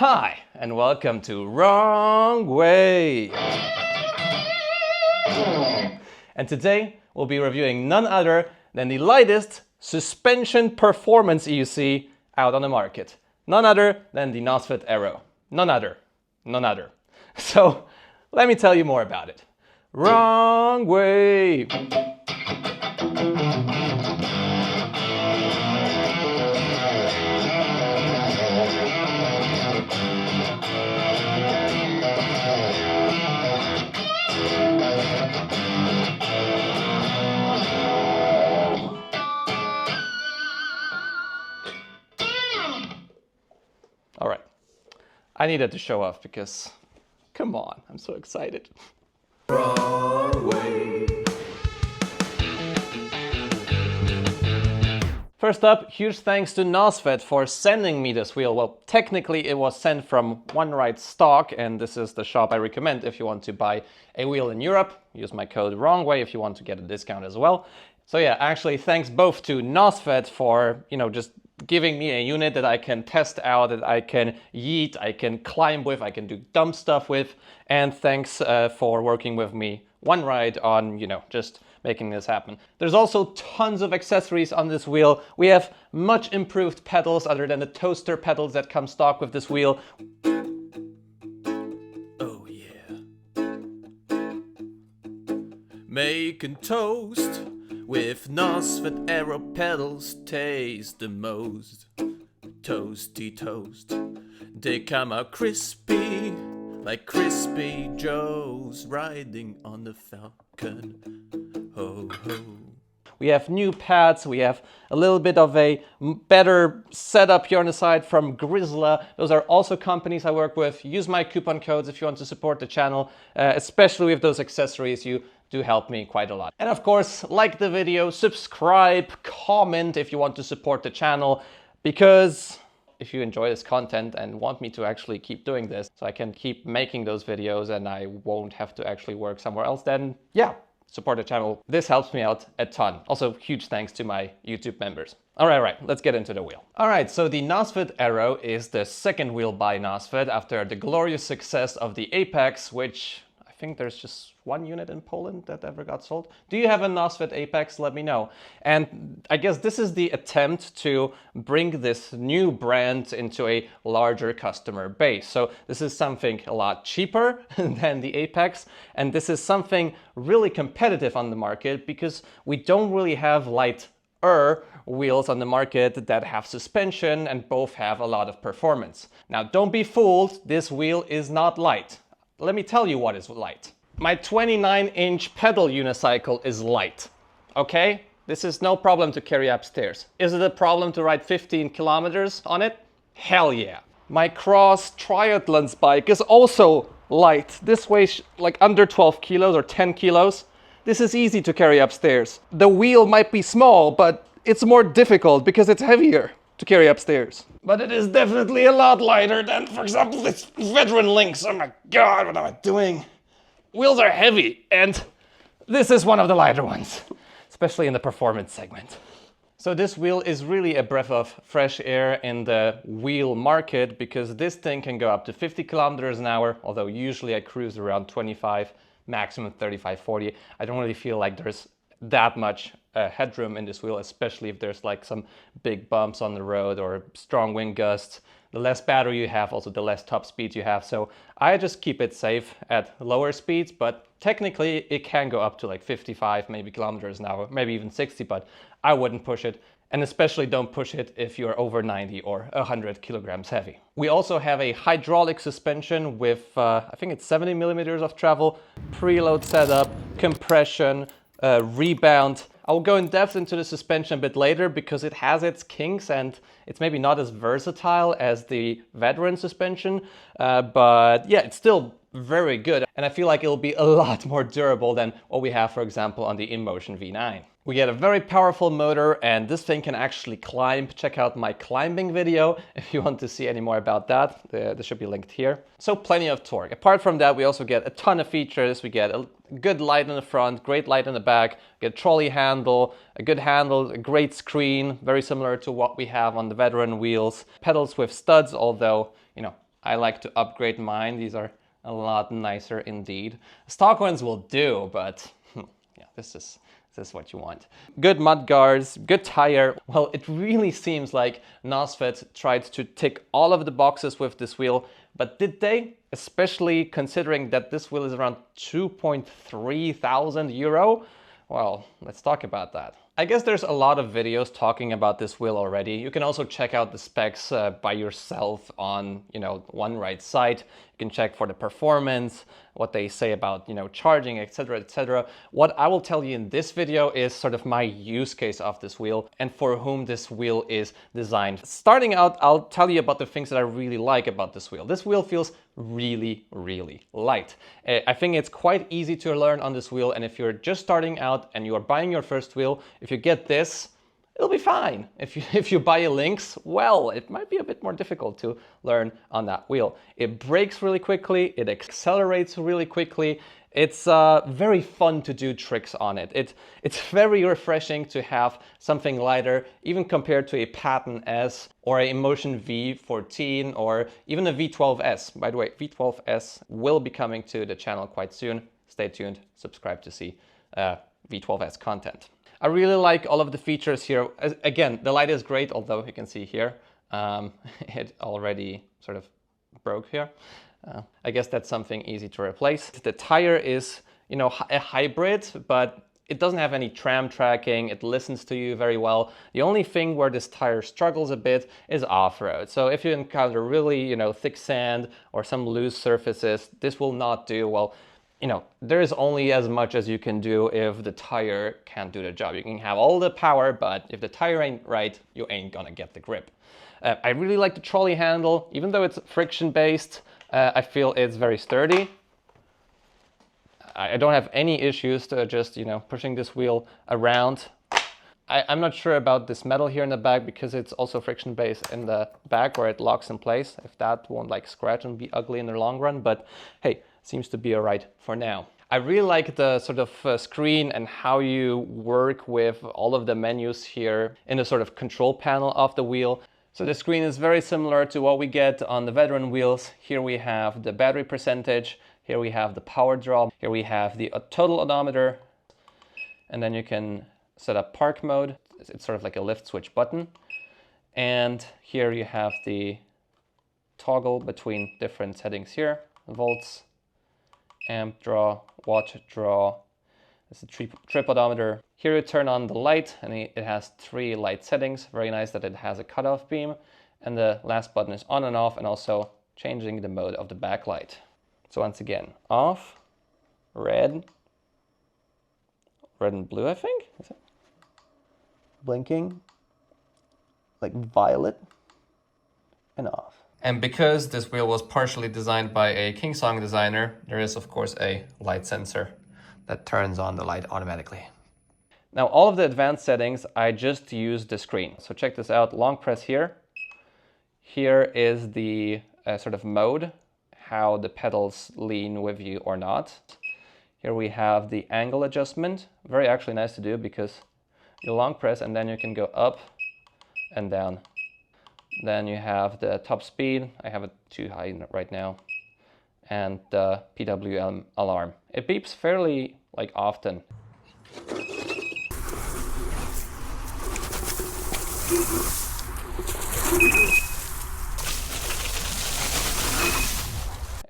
Hi, and welcome to Wrong Way. And today we'll be reviewing none other than the lightest suspension performance EUC out on the market. None other than the Nosfet AERO. None other. So let me tell you more about it. Wrong way. All right, I needed to show off because, come on, I'm so excited. Wrong way. First up, huge thanks to Nosfet for sending me this wheel. Well, technically it was sent from One Ride stock, and this is the shop I recommend if you want to buy a wheel in Europe. Use my code WRONGWAY if you want to get a discount as well. So yeah, actually thanks both to Nosfet for, just giving me a unit that I can test out, that I can yeet, I can climb with, I can do dumb stuff with, and thanks for working with me One Ride on, just making this happen. There's also tons of accessories on this wheel. We have much improved pedals other than the toaster pedals that come stock with this wheel. Oh yeah. Making toast with Nosfet AERO pedals taste the most. Toasty toast. They come out crispy, like crispy Joes riding on the Falcon. Ho ho. We have new pads, we have a little bit of a better setup here on the side from Grizzla. Those are also companies I work with. Use my coupon codes if you want to support the channel, especially with those accessories. You do help me quite a lot. And of course, like the video, subscribe, comment if you want to support the channel, because if you enjoy this content and want me to actually keep doing this so I can keep making those videos and I won't have to actually work somewhere else, then yeah, support the channel. This helps me out a ton. Also, huge thanks to my YouTube members. All right, let's get into the wheel. All right, so the Nosfet AERO is the second wheel by Nosfet after the glorious success of the Apex, which I think there's just one unit in Poland that ever got sold. Do you have a Nosfet Apex? Let me know. And I guess this is the attempt to bring this new brand into a larger customer base. So this is something a lot cheaper than the Apex. And this is something really competitive on the market because we don't really have lighter wheels on the market that have suspension and both have a lot of performance. Now, don't be fooled. This wheel is not light. Let me tell you what is light. My 29-inch pedal unicycle is light, okay? This is no problem to carry upstairs. Is it a problem to ride 15 kilometers on it? Hell yeah. My cross triathlons bike is also light. This weighs like under 12 kilos or 10 kilos. This is easy to carry upstairs. The wheel might be small, but it's more difficult because it's heavier to carry upstairs. But it is definitely a lot lighter than, for example, this Veteran Lynx. Oh my God, what am I doing? Wheels are heavy, and this is one of the lighter ones, especially in the performance segment. So this wheel is really a breath of fresh air in the wheel market because this thing can go up to 50 kilometers an hour, although usually I cruise around 25, maximum 35, 40. I don't really feel like there's that much headroom in this wheel, especially if there's like some big bumps on the road or strong wind gusts. The less battery you have, also the less top speed you have. So I just keep it safe at lower speeds, but technically it can go up to like 55, maybe kilometers an hour, maybe even 60, but I wouldn't push it. And especially don't push it if you're over 90 or 100 kilograms heavy. We also have a hydraulic suspension with, I think it's 70 millimeters of travel, preload setup, compression, rebound. I'll go in depth into the suspension a bit later because it has its kinks and it's maybe not as versatile as the Veteran suspension, but yeah, it's still very good. And I feel like it'll be a lot more durable than what we have, for example, on the InMotion V9. We get a very powerful motor and this thing can actually climb. Check out my climbing video if you want to see any more about that. This should be linked here. So plenty of torque. Apart from that, we also get a ton of features. We get a good light in the front, great light in the back, get a trolley handle, a good handle, a great screen, very similar to what we have on the Veteran wheels. Pedals with studs, although, you know, I like to upgrade mine. These are a lot nicer indeed. Stock ones will do, but yeah, this is what you want. Good mud guards, good tire. Well, it really seems like Nosfet tried to tick all of the boxes with this wheel, but did they? Especially considering that this wheel is around 2.3 thousand euro. Well, let's talk about that. I guess there's a lot of videos talking about this wheel already. You can also check out the specs by yourself on, One Right site. You can check for the performance, what they say about, charging, etc., etc. What I will tell you in this video is sort of my use case of this wheel and for whom this wheel is designed. Starting out, I'll tell you about the things that I really like about this wheel. This wheel feels really, really light. I think it's quite easy to learn on this wheel, and if you're just starting out and you are buying your first wheel, if you get this, it'll be fine. If you buy a Lynx, well, it might be a bit more difficult to learn on that wheel. It brakes really quickly, it accelerates really quickly. It's very fun to do tricks on it. It's very refreshing to have something lighter, even compared to a Patton S or a Emotion V14 or even a V12S. By the way, V12S will be coming to the channel quite soon. Stay tuned, subscribe to see V12S content. I really like all of the features here. Again, the light is great, although you can see here, it already sort of broke here. I guess that's something easy to replace. The tire is, a hybrid, but it doesn't have any tram tracking. It listens to you very well. The only thing where this tire struggles a bit is off-road. So if you encounter really, thick sand or some loose surfaces, this will not do well. There is only as much as you can do if the tire can't do the job. You can have all the power, but if the tire ain't right, you ain't gonna get the grip. I really like the trolley handle. Even though it's friction-based, I feel it's very sturdy. I don't have any issues to just, pushing this wheel around. I'm not sure about this metal here in the back because it's also friction-based in the back where it locks in place. If that won't scratch and be ugly in the long run, but hey, seems to be all right for now. I really like the sort of screen and how you work with all of the menus here in the sort of control panel of the wheel. So the screen is very similar to what we get on the veteran wheels. Here we have the battery percentage, here we have the power draw, here we have the total odometer, and then you can set up park mode. It's sort of like a lift switch button. And here you have the toggle between different settings here, volts, amp draw, watt draw. It's a trip odometer. Here you turn on the light and it has 3 light settings. Very nice that it has a cutoff beam. And the last button is on and off, and also changing the mode of the backlight. So once again, off, red and blue, I think. Is it? Blinking, like violet, and off. And because this wheel was partially designed by a Kingsong designer, there is of course a light sensor that turns on the light automatically. Now all of the advanced settings, I just used the screen. So check this out, long press here. Here is the sort of mode, how the pedals lean with you or not. Here we have the angle adjustment, very actually nice to do because you long press and then you can go up and down. Then you have the top speed, I have it too high right now, and the PWM alarm. It beeps fairly often.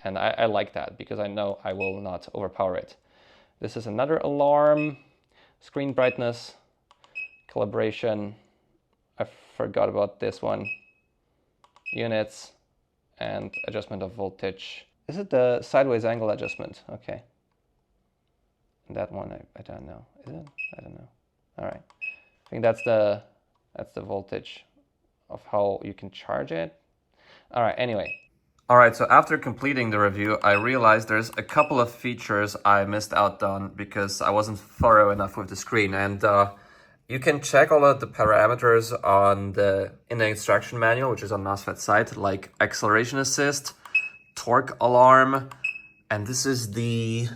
And I like that because I know I will not overpower it. This is another alarm, screen brightness, calibration. I forgot about this one. Units and adjustment of voltage. Is it the sideways angle adjustment? Okay. And that one, I don't know. Is it? I don't know. All right. I think that's the voltage of how you can charge it. All right, anyway. All right, so after completing the review, I realized there's a couple of features I missed out on because I wasn't thorough enough with the screen. And you can check all of the parameters in the instruction manual, which is on Nosfet's site, like acceleration assist, torque alarm, and this is the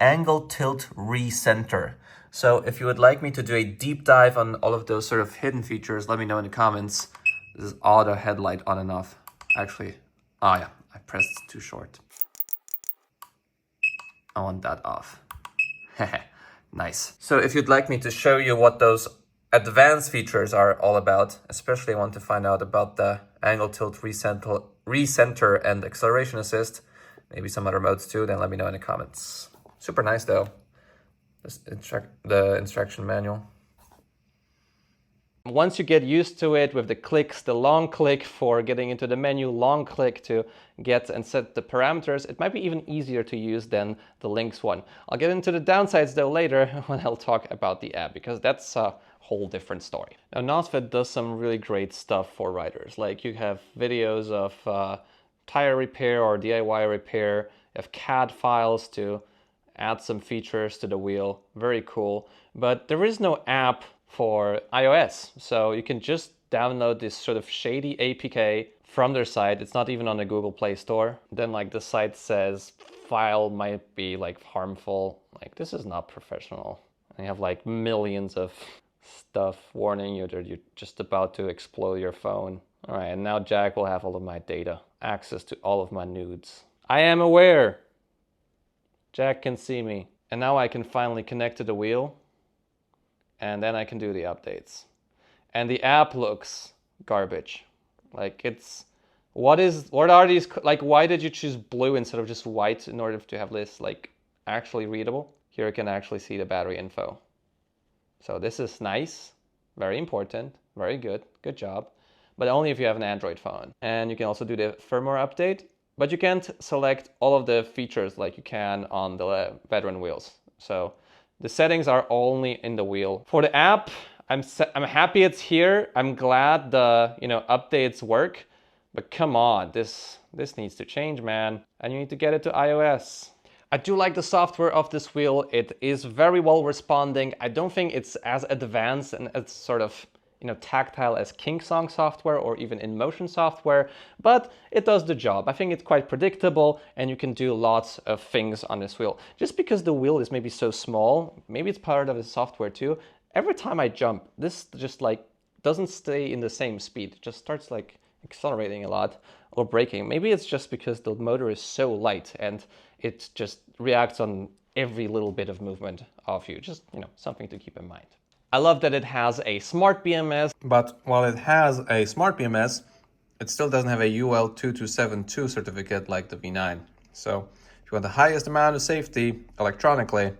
angle tilt recenter. So if you would like me to do a deep dive on all of those sort of hidden features, let me know in the comments. This is auto headlight on and off. Actually, Oh yeah, I pressed too short. I want that off. Nice. So if you'd like me to show you what those advanced features are all about, especially want to find out about the angle tilt recenter and acceleration assist, maybe some other modes too, then let me know in the comments. Super nice though, the instruction manual. Once you get used to it with the clicks, the long click for getting into the menu, long click to get and set the parameters, it might be even easier to use than the Lynx one. I'll get into the downsides though later when I'll talk about the app, because that's a whole different story. Now Nosfet does some really great stuff for riders. Like you have videos of tire repair or DIY repair, you have CAD files to add some features to the wheel, very cool. But there is no app for iOS, so you can just download this sort of shady APK from their site. It's not even on the Google Play Store. Then like the site says file might be like harmful. Like this is not professional. And you have like millions of stuff warning you that you're just about to explode your phone. All right, and now Jack will have all of my data, access to all of my nudes. I am aware. Jack can see me. And now I can finally connect to the wheel. And then I can do the updates. And the app looks garbage. Like it's, what are these, like why did you choose blue instead of just white in order to have this like actually readable? Here you can actually see the battery info. So this is nice, very important, very good, good job. But only if you have an Android phone. And you can also do the firmware update, but you can't select all of the features like you can on the veteran wheels. So the settings are only in the wheel. For the app, I'm happy it's here. I'm glad the updates work, but come on, this needs to change, man. And you need to get it to iOS. I do like the software of this wheel. It is very well responding. I don't think it's as advanced and as sort of tactile as Kingsong software or even InMotion software, but it does the job. I think it's quite predictable and you can do lots of things on this wheel. Just because the wheel is maybe so small, maybe it's part of the software too, every time I jump, this just like doesn't stay in the same speed. It just starts like accelerating a lot or braking. Maybe it's just because the motor is so light and it just reacts on every little bit of movement of you. Just, something to keep in mind. I love that it has a smart BMS, but while it has a smart BMS, it still doesn't have a UL2272 certificate like the V9. So if you want the highest amount of safety electronically,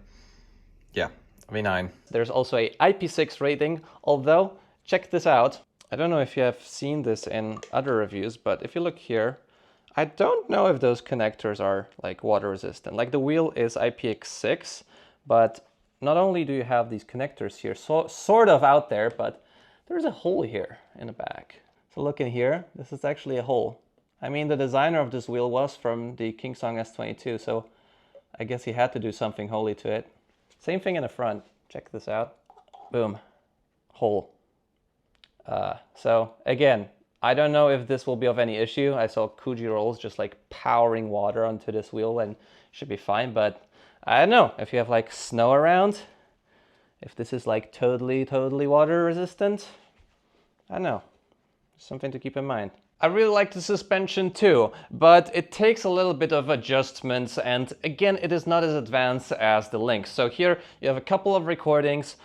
yeah, V9. There's also a IP6 rating, although check this out. I don't know if you have seen this in other reviews, but if you look here, I don't know if those connectors are like water resistant. Like the wheel is IPX6, but not only do you have these connectors here, sort of out there, but there's a hole here in the back. So look in here, this is actually a hole. I mean, the designer of this wheel was from the Kingsong S22, so I guess he had to do something holy to it. Same thing in the front, check this out. Boom, hole. So again, I don't know if this will be of any issue. I saw Kuji rolls just like powering water onto this wheel and should be fine, but I don't know if you have like snow around, if this is like totally water resistant. I don't know, something to keep in mind. I really like the suspension too, but it takes a little bit of adjustments, and again, it is not as advanced as the Lynx. So here you have a couple of recordings.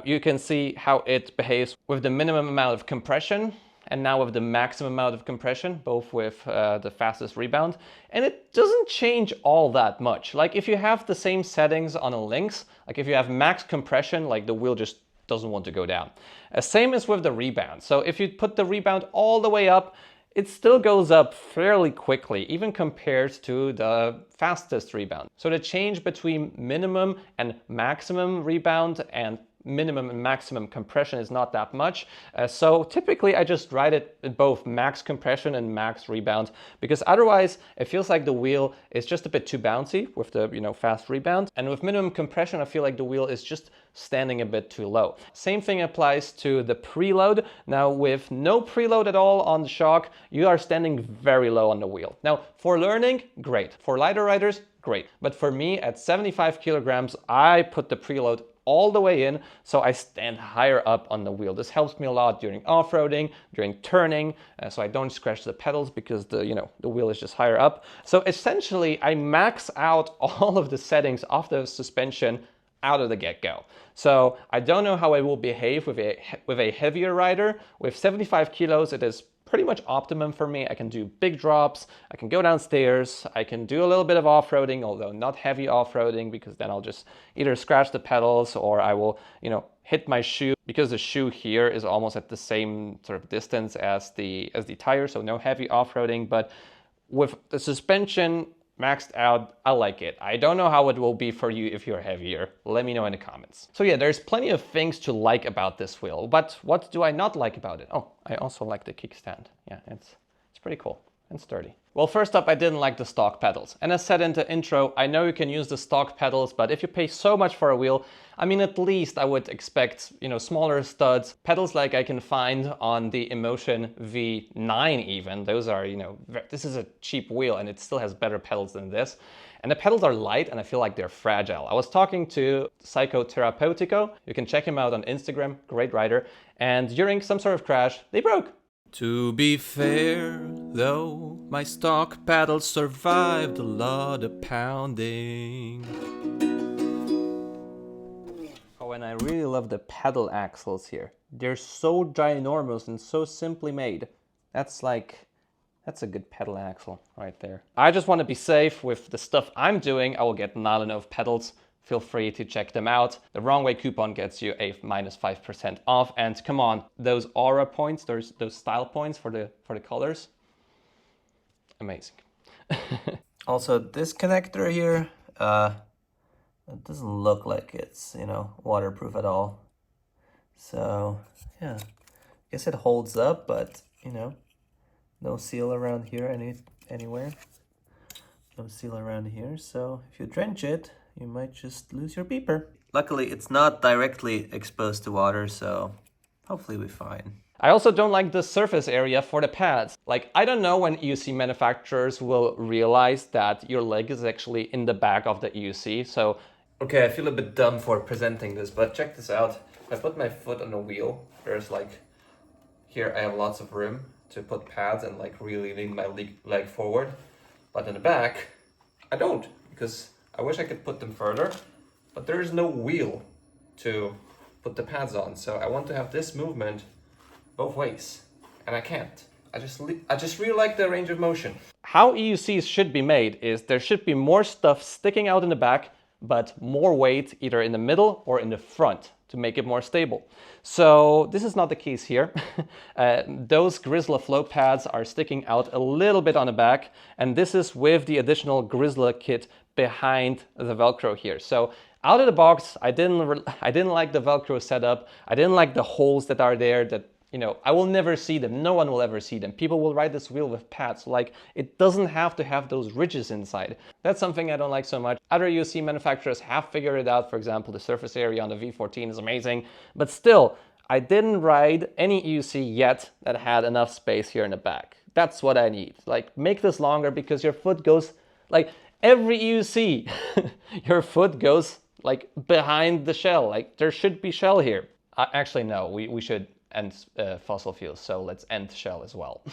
You can see how it behaves with the minimum amount of compression, and now with the maximum amount of compression, both with the fastest rebound. And it doesn't change all that much. Like if you have the same settings on a Lynx, like if you have max compression, like the wheel just doesn't want to go down. Same as with the rebound. So if you put the rebound all the way up, it still goes up fairly quickly, even compared to the fastest rebound. So the change between minimum and maximum rebound and minimum and maximum compression is not that much. So typically I just ride it at both max compression and max rebound, because otherwise it feels like the wheel is just a bit too bouncy with the fast rebound. And with minimum compression, I feel like the wheel is just standing a bit too low. Same thing applies to the preload. Now with no preload at all on the shock, you are standing very low on the wheel. Now for learning, great. For lighter riders, great. But for me at 75 kilograms, I put the preload all the way in, so I stand higher up on the wheel. This helps me a lot during off-roading, during turning, so I don't scratch the pedals because the wheel is just higher up. So essentially, I max out all of the settings of the suspension out of the get-go. So I don't know how I will behave with a heavier rider. With 75 kilos, it is pretty much optimum for me. I can do big drops, I can go downstairs, I can do a little bit of off-roading, although not heavy off-roading, because then I'll just either scratch the pedals or I will, hit my shoe, because the shoe here is almost at the same sort of distance as the tire, so no heavy off-roading. But with the suspension maxed out, I like it. I don't know how it will be for you if you're heavier. Let me know in the comments. So yeah, there's plenty of things to like about this wheel, but what do I not like about it? Oh, I also like the kickstand. Yeah, it's pretty cool and sturdy. Well, first up, I didn't like the stock pedals. And as said in the intro, I know you can use the stock pedals, but if you pay so much for a wheel, I mean, at least I would expect, smaller studs, pedals like I can find on the Emotion V9 even. Those are, this is a cheap wheel and it still has better pedals than this. And the pedals are light and I feel like they're fragile. I was talking to Psychoterapeutico. You can check him out on Instagram, great rider. And during some sort of crash, they broke. To be fair, though, my stock pedals survived a lot of pounding. Oh, and I really love the pedal axles here. They're so ginormous and so simply made. That's a good pedal axle right there. I just want to be safe with the stuff I'm doing. I will get NyloNove pedals. Feel free to check them out. The wrongway coupon gets you a -5% off. And come on, those aura points, those style points for the colors, amazing. Also, this connector here, it doesn't look like it's, waterproof at all. So, yeah, I guess it holds up, but, no seal around here anywhere. No seal around here, so if you drench it, you might just lose your beeper. Luckily, it's not directly exposed to water, so hopefully we're fine. I also don't like the surface area for the pads. Like, I don't know when EUC manufacturers will realize that your leg is actually in the back of the EUC, so... Okay, I feel a bit dumb for presenting this, but check this out. If I put my foot on the wheel, there's here I have lots of room to put pads and really lean my leg forward. But in the back, I don't, because I wish I could put them further, but there is no wheel to put the pads on. So I want to have this movement both ways, and I can't. I just really like the range of motion. How EUCs should be made is there should be more stuff sticking out in the back, but more weight either in the middle or in the front to make it more stable. So this is not the case here. Those Grizzla float pads are sticking out a little bit on the back, and this is with the additional Grizzla kit behind the Velcro here. So out of the box, I didn't like the Velcro setup. I didn't like the holes that are there that, I will never see them. No one will ever see them. People will ride this wheel with pads. It doesn't have to have those ridges inside. That's something I don't like so much. Other EUC manufacturers have figured it out. For example, the surface area on the V14 is amazing. But still, I didn't ride any EUC yet that had enough space here in the back. That's what I need. Make this longer, because your foot goes, every EUC, your foot goes behind the shell. There should be shell here. Actually, no, we should end fossil fuels, so let's end shell as well.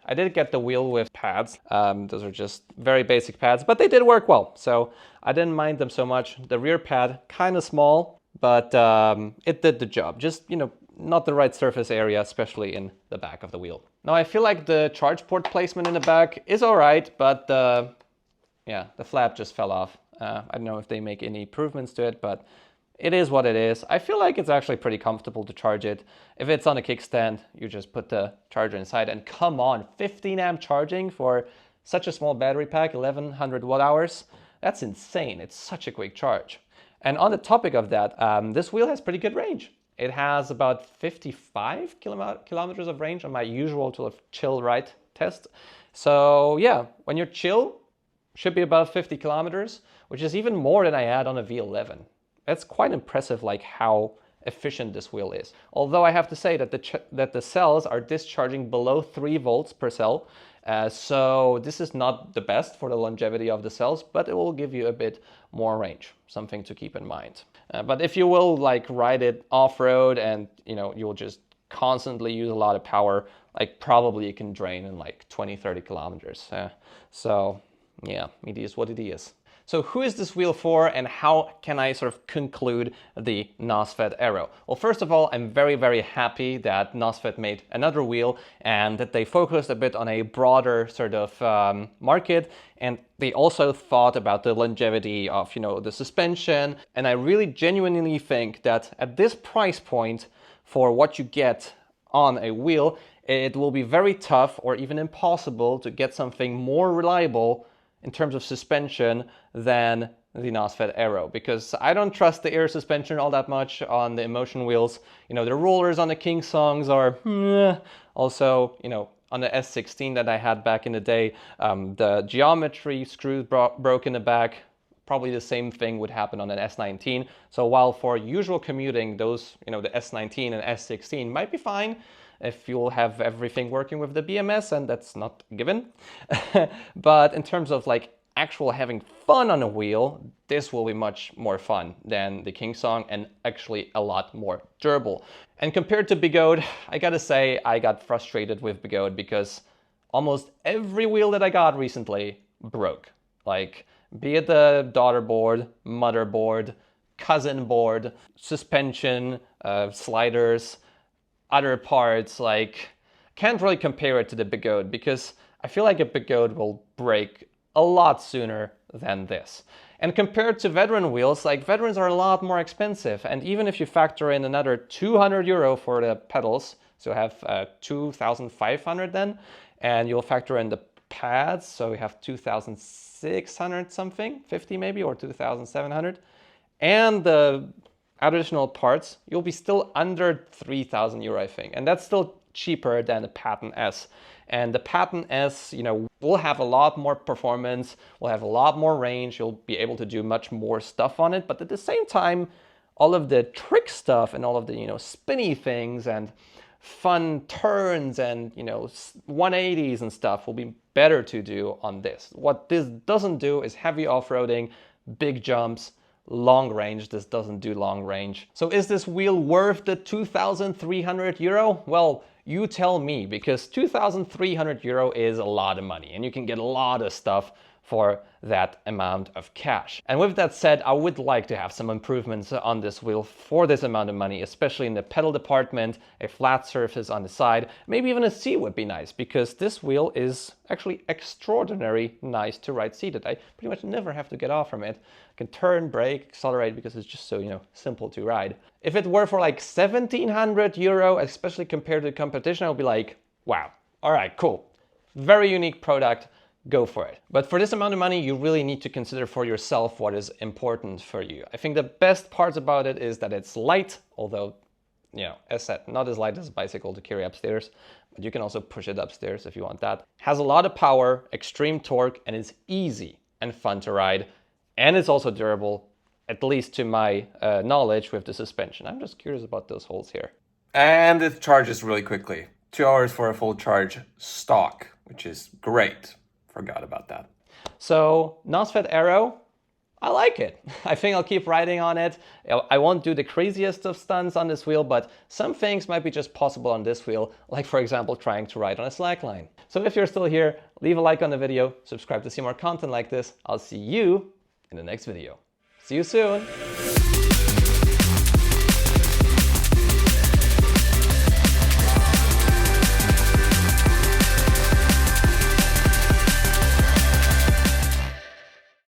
I did get the wheel with pads. Those are just very basic pads, but they did work well, so I didn't mind them so much. The rear pad, kind of small, but it did the job. Just, not the right surface area, especially in the back of the wheel. Now, I feel like the charge port placement in the back is all right, but yeah, the flap just fell off. I don't know if they make any improvements to it, but it is what it is. I feel like it's actually pretty comfortable to charge it. If it's on a kickstand, you just put the charger inside, and come on, 15 amp charging for such a small battery pack, 1100 watt hours. That's insane. It's such a quick charge. And on the topic of that, this wheel has pretty good range. It has about 55 kilometers of range on my usual to chill ride test. So yeah, when you're chill, should be about 50 kilometers, which is even more than I had on a V11. That's quite impressive, how efficient this wheel is. Although I have to say that the cells are discharging below 3 volts per cell. So this is not the best for the longevity of the cells, but it will give you a bit more range, something to keep in mind. But if you will like ride it off-road and you'll just constantly use a lot of power, like probably you can drain in like 20-30 kilometers. So yeah, it is what it is. So who is this wheel for, and how can I sort of conclude the Nosfet AERO? Well, first of all, I'm very, very happy that Nosfet made another wheel and that they focused a bit on a broader sort of market, and they also thought about the longevity of, the suspension. And I really genuinely think that at this price point, for what you get on a wheel, it will be very tough or even impossible to get something more reliable in terms of suspension than the Nosfet AERO, because I don't trust the air suspension all that much on the Emotion wheels. The rollers on the King Songs are also, on the S16 that I had back in the day, the geometry screws broke in the back. Probably the same thing would happen on an S19. So while for usual commuting, those, the S19 and S16 might be fine if you'll have everything working with the BMS, and that's not given. But in terms of like actual having fun on a wheel, this will be much more fun than the King Song, and actually a lot more durable. And compared to Bigode, I gotta say I got frustrated with Bigode because almost every wheel that I got recently broke. Like, be it the daughter board, mother board, cousin board, suspension, sliders, other parts, like, can't really compare it to the Bigode because I feel like a Bigode will break a lot sooner than this. And compared to veteran wheels, like, veterans are a lot more expensive, and even if you factor in another 200 euro for the pedals, so you have 2,500 then, and you'll factor in the pads, so we have 2,600 something, 50 maybe, or 2,700, and the additional parts, you'll be still under 3,000 euro, I think. And that's still cheaper than the Patton S. And the Patton S, will have a lot more performance, will have a lot more range, you'll be able to do much more stuff on it. But at the same time, all of the trick stuff and all of the, spinny things and fun turns and, 180s and stuff will be better to do on this. What this doesn't do is heavy off-roading, big jumps, long range. This doesn't do long range. So is this wheel worth the 2,300 euro? Well, you tell me, because 2,300 euro is a lot of money and you can get a lot of stuff for that amount of cash. And with that said, I would like to have some improvements on this wheel for this amount of money, especially in the pedal department, a flat surface on the side, maybe even a seat would be nice, because this wheel is actually extraordinarily nice to ride seated. I pretty much never have to get off from it. I can turn, brake, accelerate, because it's just so, simple to ride. If it were for like 1,700 euro, especially compared to the competition, I would be like, wow, all right, cool. Very unique product. Go for it. But for this amount of money, you really need to consider for yourself what is important for you. I think the best parts about it is that it's light, although, as said, not as light as a bicycle to carry upstairs, but you can also push it upstairs if you want that. Has a lot of power, extreme torque, and it's easy and fun to ride. And it's also durable, at least to my knowledge, with the suspension. I'm just curious about those holes here. And it charges really quickly. 2 hours for a full charge stock, which is great. Forgot about that. So Nosfet AERO, I like it. I think I'll keep riding on it. I won't do the craziest of stunts on this wheel, but some things might be just possible on this wheel, like for example trying to ride on a slackline. So if you're still here, leave a like on the video, subscribe to see more content like this. I'll see you in the next video. See you soon.